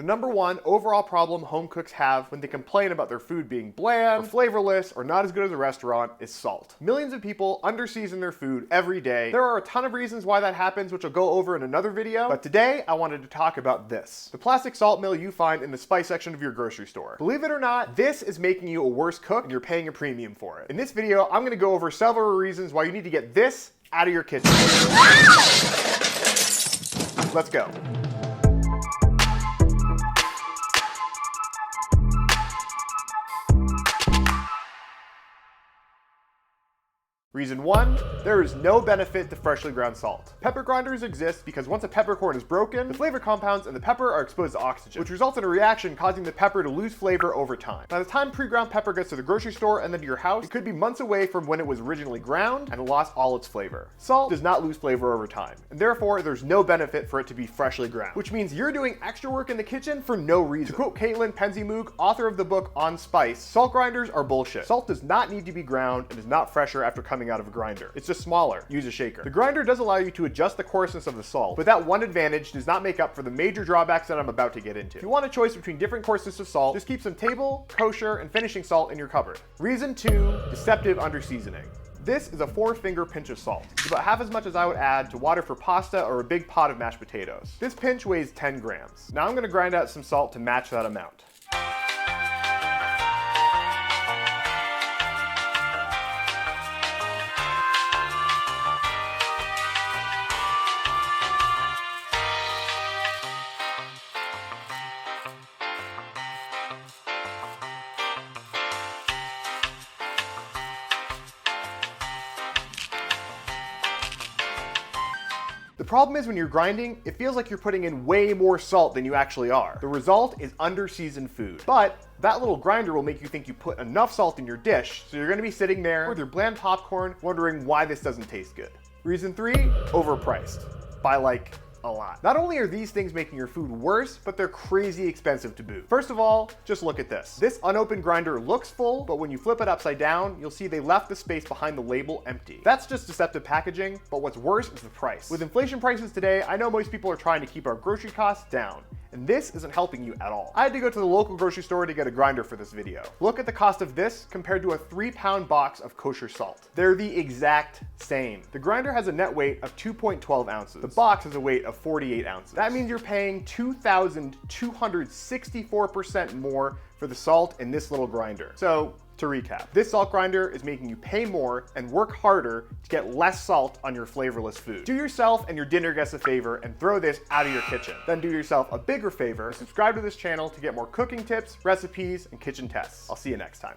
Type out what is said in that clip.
number one overall problem home cooks have when they complain about their food being bland, or flavorless, or not as good as a restaurant is salt. Millions of people under-season their food every day. There are a ton of reasons why that happens, which I'll go over in another video, but today I wanted to talk about this. The plastic salt mill you find in the spice section of your grocery store. Believe it or not, this is making you a worse cook and you're paying a premium for it. In this video, I'm gonna go over several reasons why you need to get this out of your kitchen. Let's go. Reason 1, there is no benefit to freshly ground salt. Pepper grinders exist because once a peppercorn is broken, the flavor compounds in the pepper are exposed to oxygen, which results in a reaction causing the pepper to lose flavor over time. By the time pre-ground pepper gets to the grocery store and then to your house, it could be months away from when it was originally ground and lost all its flavor. Salt does not lose flavor over time, and therefore there's no benefit for it to be freshly ground, which means you're doing extra work in the kitchen for no reason. To quote Caitlin Penziemug, author of the book On Spice, salt grinders are bullshit. Salt does not need to be ground and is not fresher after coming out of a grinder. It's just smaller. Use a shaker. The grinder does allow you to adjust the coarseness of the salt, but that one advantage does not make up for the major drawbacks that I'm about to get into. If you want a choice between different coarseness of salt, just keep some table, kosher, and finishing salt in your cupboard. Reason 2, deceptive under-seasoning. This is a 4-finger pinch of salt. It's about half as much as I would add to water for pasta or a big pot of mashed potatoes. This pinch weighs 10 grams. Now I'm going to grind out some salt to match that amount. The problem is when you're grinding, it feels like you're putting in way more salt than you actually are. The result is under-seasoned food. But that little grinder will make you think you put enough salt in your dish, so you're gonna be sitting there with your bland popcorn wondering why this doesn't taste good. Reason 3, overpriced. By like a lot. Not only are these things making your food worse, but they're crazy expensive to boot. First of all, just look at this. This unopened grinder looks full, but when you flip it upside down, you'll see they left the space behind the label empty. That's just deceptive packaging, but what's worse is the price. With inflation prices today, I know most people are trying to keep our grocery costs down, and this isn't helping you at all. I had to go to the local grocery store to get a grinder for this video. Look at the cost of this compared to a 3-pound box of kosher salt. They're the exact same. The grinder has a net weight of 2.12 ounces. The box has a weight of 48 ounces. That means you're paying 2,264% more for the salt in this little grinder. So, to recap, this salt grinder is making you pay more and work harder to get less salt on your flavorless food. Do yourself and your dinner guests a favor and throw this out of your kitchen. Then do yourself a bigger favor and subscribe to this channel to get more cooking tips, recipes, and kitchen tests. I'll see you next time.